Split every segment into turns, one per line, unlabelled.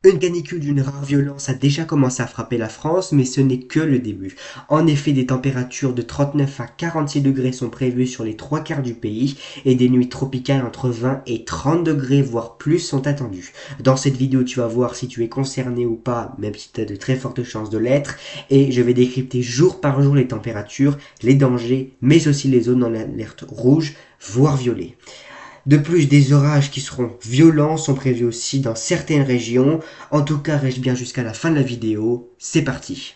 Une canicule d'une rare violence a déjà commencé à frapper la France, mais ce n'est que le début. En effet, des températures de 39 à 46 degrés sont prévues sur les trois quarts du pays et des nuits tropicales entre 20 et 30 degrés, voire plus, sont attendues. Dans cette vidéo, tu vas voir si tu es concerné ou pas, même si tu as de très fortes chances de l'être, et je vais décrypter jour par jour les températures, les dangers, mais aussi les zones en alerte rouge, voire violet. De plus, des orages qui seront violents sont prévus aussi dans certaines régions. En tout cas, reste bien jusqu'à la fin de la vidéo. C'est parti.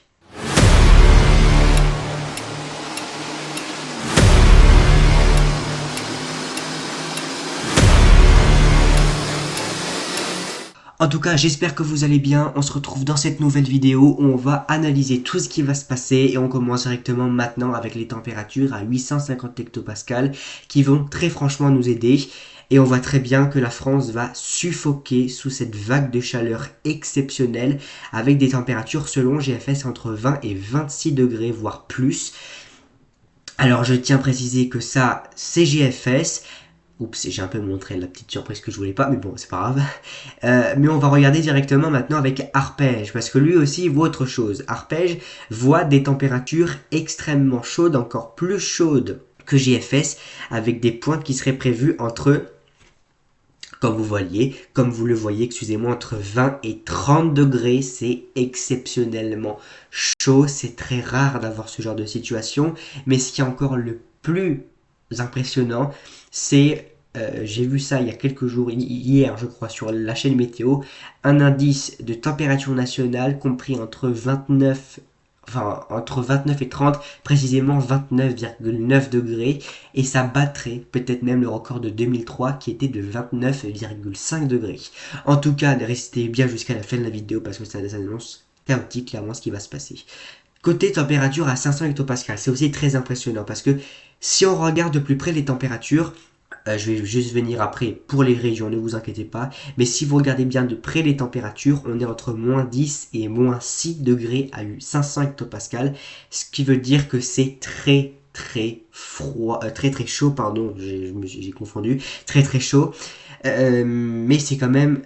En tout cas, j'espère que vous allez bien. On se retrouve dans cette nouvelle vidéo où on va analyser tout ce qui va se passer et on commence directement maintenant avec les températures à 850 hectopascales qui vont très franchement nous aider. Et on voit très bien que la France va suffoquer sous cette vague de chaleur exceptionnelle avec des températures selon GFS entre 20 et 26 degrés voire plus. Alors je tiens à préciser que ça c'est GFS. Oups, j'ai un peu montré la petite surprise que je voulais pas, mais bon, c'est pas grave. Mais on va regarder directement maintenant avec Arpège, parce que lui aussi il voit autre chose. Arpège voit des températures extrêmement chaudes, encore plus chaudes que GFS, avec des pointes qui seraient prévues entre, comme vous le voyez, excusez-moi, entre 20 et 30 degrés. C'est exceptionnellement chaud, c'est très rare d'avoir ce genre de situation. Mais ce qui est encore le plus impressionnant, c'est j'ai vu ça il y a quelques jours, hier je crois, sur la chaîne météo, un indice de température nationale compris entre 29 et 30, précisément 29,9 degrés, et ça battrait peut-être même le record de 2003 qui était de 29,5 degrés. En tout cas, restez bien jusqu'à la fin de la vidéo parce que ça annonce chaotique clairement ce qui va se passer. Côté température à 500 hectopascales, c'est aussi très impressionnant parce que si on regarde de plus près les températures, je vais juste venir après pour les régions, ne vous inquiétez pas, mais si vous regardez bien de près les températures, on est entre moins 10 et moins 6 degrés à 500 hectopascales, ce qui veut dire que c'est très froid, très chaud, pardon, j'ai confondu, très chaud, mais c'est quand même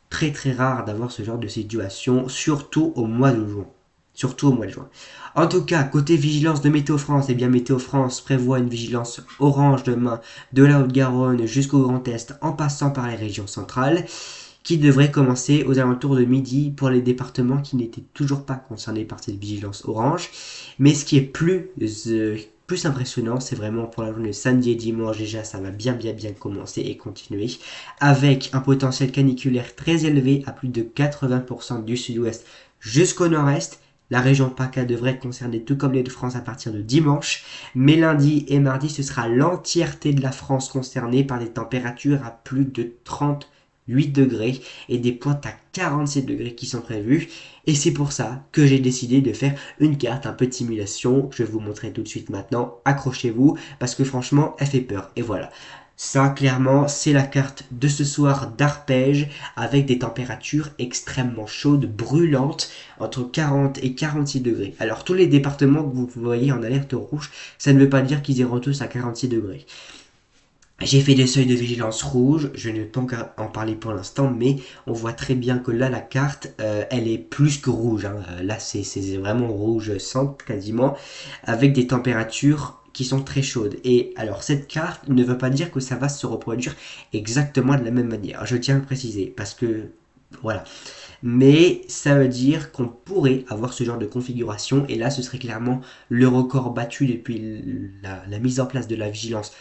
très rare d'avoir ce genre de situation, surtout au mois de juin. Surtout au mois de juin. En tout cas, côté vigilance de Météo France, eh bien Météo France prévoit une vigilance orange demain de la Haute-Garonne jusqu'au Grand Est en passant par les régions centrales qui devrait commencer aux alentours de midi pour les départements qui n'étaient toujours pas concernés par cette vigilance orange. Mais ce qui est plus impressionnant, c'est vraiment pour la journée samedi et dimanche, déjà ça va bien commencer et continuer avec un potentiel caniculaire très élevé à plus de 80% du sud-ouest jusqu'au nord-est. La région PACA devrait être concernée tout comme les de France à partir de dimanche, mais lundi et mardi, ce sera l'entièreté de la France concernée par des températures à plus de 38 degrés et des pointes à 47 degrés qui sont prévues. Et c'est pour ça que j'ai décidé de faire une carte un peu de simulation. Je vais vous montrer tout de suite maintenant. Accrochez-vous parce que franchement, elle fait peur. Et voilà. Ça, clairement, c'est la carte de ce soir d'Arpège avec des températures extrêmement chaudes, brûlantes, entre 40 et 46 degrés. Alors, tous les départements que vous voyez en alerte rouge, ça ne veut pas dire qu'ils iront tous à 46 degrés. J'ai fait des seuils de vigilance rouge, je ne peux pas en parler pour l'instant, mais on voit très bien que là, la carte, elle est plus que rouge. Hein. Là, c'est vraiment rouge sang, quasiment, avec des températures qui sont très chaudes. Et alors cette carte ne veut pas dire que ça va se reproduire exactement de la même manière. Je tiens à le préciser parce que voilà. Mais ça veut dire qu'on pourrait avoir ce genre de configuration et là ce serait clairement le record battu depuis la mise en place de la vigilance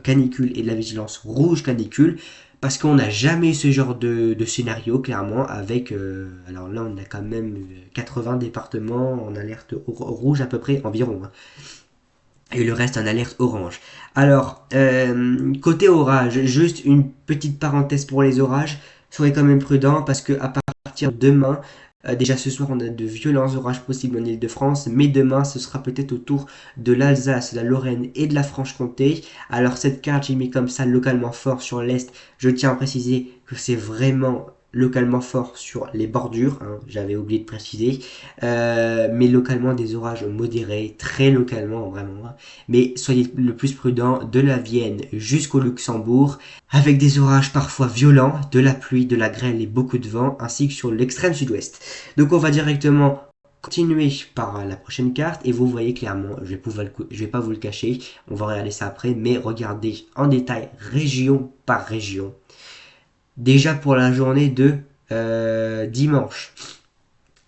canicule et de la vigilance rouge canicule. Parce qu'on n'a jamais eu ce genre de scénario, clairement, avec... alors là, on a quand même 80 départements en alerte rouge à peu près, environ. Hein. Et le reste en alerte orange. Alors, côté orage, juste une petite parenthèse pour les orages. Soyez quand même prudent parce que à partir de demain, déjà ce soir on a de violents orages possibles en Ile-de-France, mais demain ce sera peut-être autour de l'Alsace, de la Lorraine et de la Franche-Comté. Alors cette carte j'ai mis comme ça localement fort sur l'Est. Je tiens à préciser que c'est vraiment localement forts sur les bordures, hein, j'avais oublié de préciser, mais localement des orages modérés, très localement vraiment, hein. Mais soyez le plus prudent de la Vienne jusqu'au Luxembourg, avec des orages parfois violents, de la pluie, de la grêle et beaucoup de vent, ainsi que sur l'extrême sud-ouest. Donc on va directement continuer par la prochaine carte et vous voyez clairement, je vais pas vous le cacher, on va regarder ça après, mais regardez en détail région par région. Déjà pour la journée de dimanche.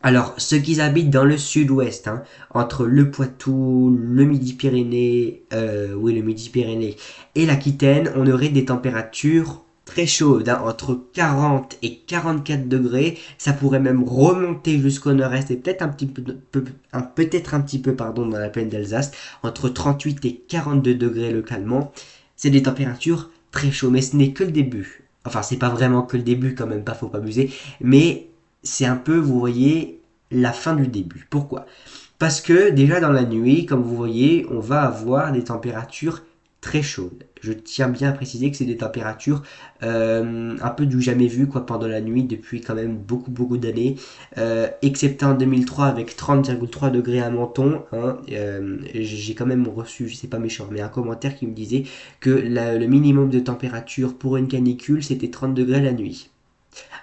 Alors, ceux qui habitent dans le sud-ouest, hein, entre le Poitou, le Midi-Pyrénées, le Midi-Pyrénées et l'Aquitaine, on aurait des températures très chaudes, hein, entre 40 et 44 degrés. Ça pourrait même remonter jusqu'au nord-est et peut-être peut-être un petit peu, pardon, dans la plaine d'Alsace, entre 38 et 42 degrés localement. C'est des températures très chaudes, mais ce n'est que le début. Enfin, c'est pas vraiment que le début, quand même pas, faut pas abuser, mais c'est un peu, vous voyez, la fin du début. Pourquoi? Parce que déjà dans la nuit, comme vous voyez, on va avoir des températures très chaudes. Je tiens bien à préciser que c'est des températures un peu du jamais vu quoi pendant la nuit depuis quand même beaucoup d'années, excepté en 2003 avec 30,3 degrés à Menton, hein, j'ai quand même reçu, c'est pas méchant, mais un commentaire qui me disait que le minimum de température pour une canicule c'était 30 degrés la nuit.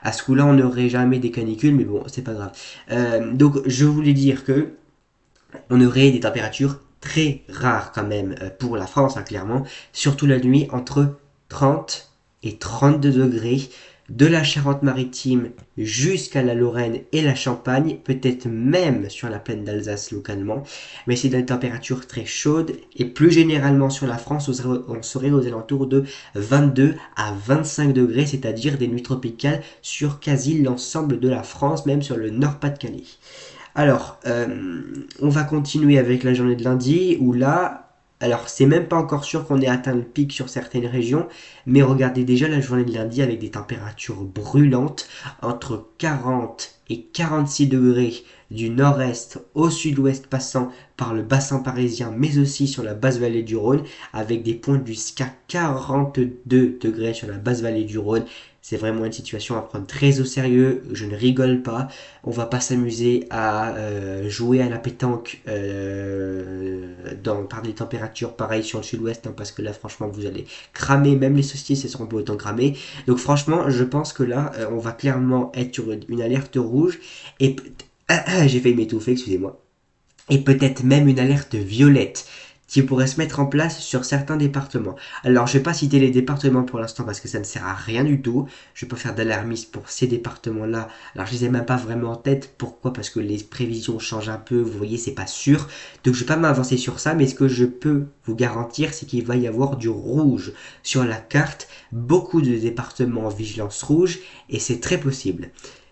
À ce coup-là, on n'aurait jamais des canicules, mais bon, c'est pas grave. Donc, je voulais dire que on aurait des températures très rares quand même pour la France, hein, clairement. Surtout la nuit, entre 30 et 32 degrés. De la Charente-Maritime jusqu'à la Lorraine et la Champagne, peut-être même sur la plaine d'Alsace localement, mais c'est des températures très chaudes et plus généralement sur la France, on serait aux alentours de 22 à 25 degrés, c'est-à-dire des nuits tropicales sur quasi l'ensemble de la France, même sur le Nord-Pas-de-Calais. Alors, on va continuer avec la journée de lundi où là, alors c'est même pas encore sûr qu'on ait atteint le pic sur certaines régions, mais regardez déjà la journée de lundi avec des températures brûlantes entre 40 et 46 degrés du nord-est au sud-ouest passant par le bassin parisien mais aussi sur la basse vallée du Rhône avec des pointes jusqu'à 42 degrés sur la basse vallée du Rhône. C'est vraiment une situation à prendre très au sérieux, je ne rigole pas. On va pas s'amuser à jouer à la pétanque par des températures pareilles sur le sud-ouest, hein, parce que là franchement vous allez cramer, même les saucisses elles seront pas autant cramées. Donc franchement je pense que là on va clairement être sur une alerte rouge et j'ai failli m'étouffer, excusez-moi. Et peut-être même une alerte violette qui pourrait se mettre en place sur certains départements. Alors, je vais pas citer les départements pour l'instant parce que ça ne sert à rien du tout. Je vais pas faire d'alarmisme pour ces départements-là. Alors, je les ai même pas vraiment en tête. Pourquoi? Parce que les prévisions changent un peu. Vous voyez, c'est pas sûr. Donc, je vais pas m'avancer sur ça. Mais ce que je peux vous garantir, c'est qu'il va y avoir du rouge sur la carte. Beaucoup de départements en vigilance rouge. Et c'est très possible.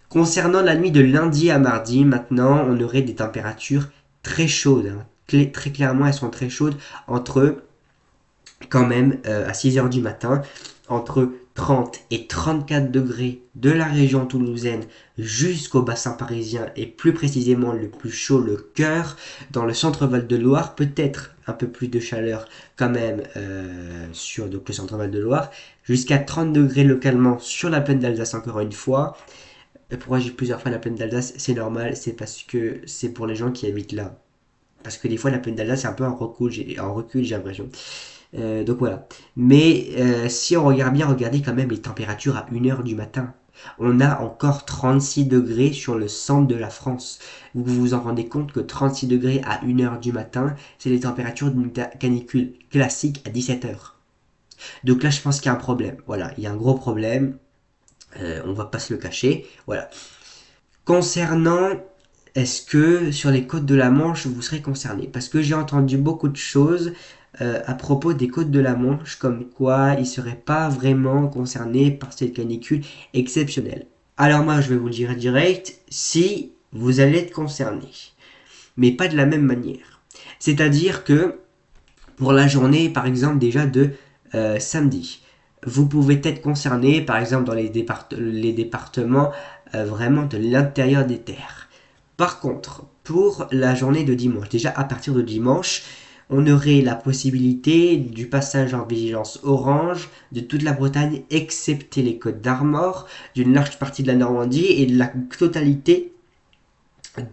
Concernant la nuit de lundi à mardi, maintenant, on aurait des températures très chaudes, hein. Très clairement, elles sont très chaudes entre, quand même, à 6 heures du matin, entre 30 et 34 degrés de la région toulousaine jusqu'au bassin parisien et plus précisément le plus chaud, le cœur, dans le centre Val-de-Loire, peut-être un peu plus de chaleur quand même sur donc, le centre Val-de-Loire, jusqu'à 30 degrés localement sur la plaine d'Alsace encore une fois. Pourquoi j'ai plusieurs fois la plaine d'Alsace? C'est normal, c'est parce que c'est pour les gens qui habitent là. Parce que des fois, la plaine d'Alsace, c'est un peu en recul, j'ai l'impression. Donc voilà. Mais si on regarde bien, regardez quand même les températures à 1 heure du matin. On a encore 36 degrés sur le centre de la France. Vous vous en rendez compte que 36 degrés à 1 heure du matin, c'est les températures d'une canicule classique à 17 heures. Donc là, je pense qu'il y a un problème. Voilà, il y a un gros problème. On va pas se le cacher. Voilà. Concernant est-ce que sur les côtes de la Manche vous serez concerné? Parce que j'ai entendu beaucoup de choses à propos des côtes de la Manche, comme quoi ils ne seraient pas vraiment concernés par cette canicule exceptionnelle. Alors moi je vais vous le dire direct, si vous allez être concerné, mais pas de la même manière. C'est-à-dire que pour la journée par exemple déjà de samedi, vous pouvez être concerné par exemple dans les départements vraiment de l'intérieur des terres. Par contre, pour la journée de dimanche, déjà à partir de dimanche, on aurait la possibilité du passage en vigilance orange de toute la Bretagne, excepté les Côtes d'Armor, d'une large partie de la Normandie et de la totalité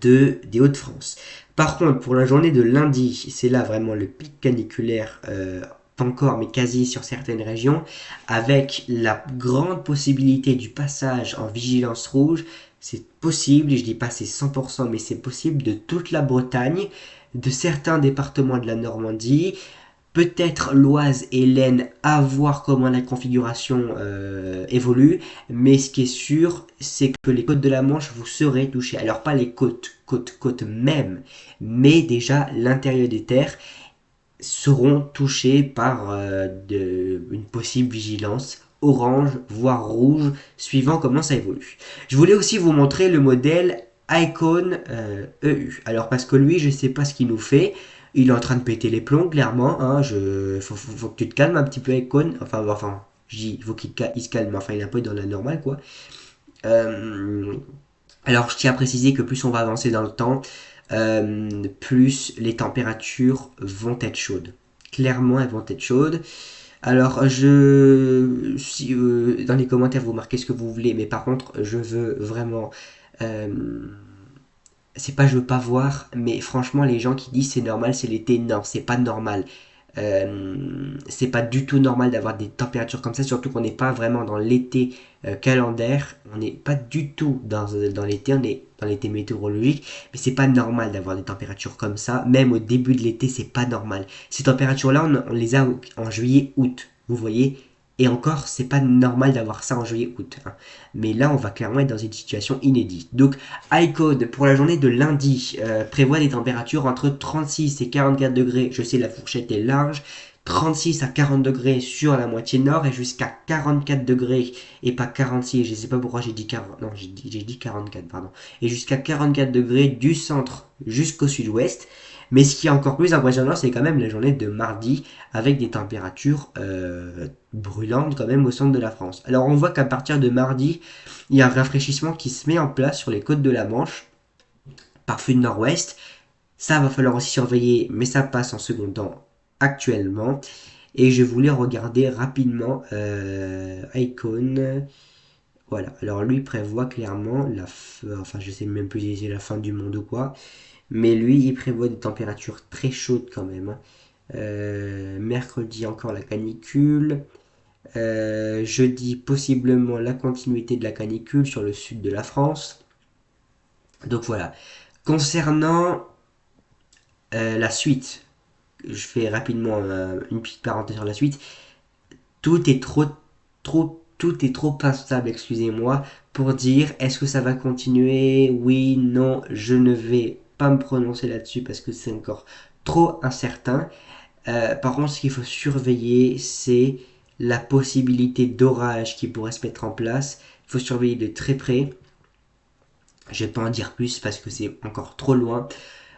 des Hauts-de-France. Par contre, pour la journée de lundi, c'est là vraiment le pic caniculaire, pas encore, mais quasi sur certaines régions, avec la grande possibilité du passage en vigilance rouge. C'est possible, je dis pas c'est 100%, mais c'est possible de toute la Bretagne, de certains départements de la Normandie, peut-être l'Oise et l'Aisne, à voir comment la configuration évolue, mais ce qui est sûr, c'est que les côtes de la Manche, vous serez touchés. Alors pas les côtes même, mais déjà l'intérieur des terres seront touchés par une possible vigilance orange, voire rouge, suivant comment ça évolue. Je voulais aussi vous montrer le modèle Icon EU. Alors parce que lui, je sais pas ce qu'il nous fait. Il est en train de péter les plombs, clairement. Hein, faut que tu te calmes un petit peu, Icon. Enfin, je dis, il faut qu'il se calme. Enfin, il est un peu dans la normale, quoi. Euh, alors, je tiens à préciser que plus on va avancer dans le temps, plus les températures vont être chaudes. Clairement, elles vont être chaudes. Alors, si, dans les commentaires, vous marquez ce que vous voulez, mais par contre, je veux vraiment... euh, c'est pas je veux pas voir, mais franchement, les gens qui disent c'est normal, c'est l'été, non, c'est pas normal. C'est pas du tout normal d'avoir des températures comme ça, surtout qu'on n'est pas vraiment dans l'été calendaire, on n'est pas du tout dans l'été, on est dans l'été météorologique, mais c'est pas normal d'avoir des températures comme ça, même au début de l'été, c'est pas normal. Ces températures-là, on les a en juillet, août, vous voyez, et encore, c'est pas normal d'avoir ça en juillet, août. Hein. Mais là, on va clairement être dans une situation inédite. Donc, iCode, pour la journée de lundi, prévoit des températures entre 36 et 44 degrés. Je sais, la fourchette est large. 36 à 40 degrés sur la moitié nord et jusqu'à 44 degrés et pas 46. Je sais pas pourquoi j'ai dit 40. Non, j'ai dit 44, pardon. Et jusqu'à 44 degrés du centre jusqu'au sud-ouest. Mais ce qui est encore plus impressionnant, c'est quand même la journée de mardi avec des températures brûlantes quand même au centre de la France. Alors on voit qu'à partir de mardi, il y a un rafraîchissement qui se met en place sur les côtes de la Manche, par flux de nord-ouest. Ça va falloir aussi surveiller, mais ça passe en second temps actuellement. Et je voulais regarder rapidement Icon. Voilà, alors lui prévoit clairement enfin je sais même plus si c'est la fin du monde ou quoi. Mais lui, il prévoit des températures très chaudes quand même. Hein. Mercredi, encore la canicule. Jeudi, possiblement la continuité de la canicule sur le sud de la France. Donc voilà. Concernant la suite, je fais rapidement une petite parenthèse sur la suite. Tout est tout est trop instable, excusez-moi, pour dire est-ce que ça va continuer, oui, non, je ne vais pas me prononcer là-dessus parce que c'est encore trop incertain. Par contre, ce qu'il faut surveiller, c'est la possibilité d'orage qui pourrait se mettre en place. Il faut surveiller de très près. Je vais pas en dire plus parce que c'est encore trop loin.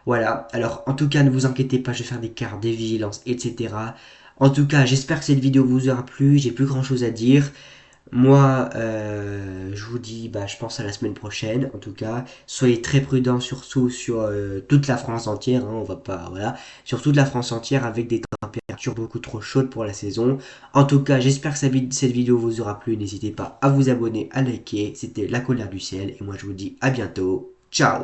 Voilà, alors en tout cas ne vous inquiétez pas, je vais faire des cartes, des vigilances, etc. En tout cas, j'espère que cette vidéo vous aura plu, j'ai plus grand chose à dire. Moi, je vous dis, je pense à la semaine prochaine. En tout cas, soyez très prudents, surtout sur toute la France entière. Hein, on va pas, voilà, sur toute la France entière avec des températures beaucoup trop chaudes pour la saison. En tout cas, j'espère que cette vidéo vous aura plu. N'hésitez pas à vous abonner, à liker. C'était La Colère du Ciel et moi je vous dis à bientôt. Ciao.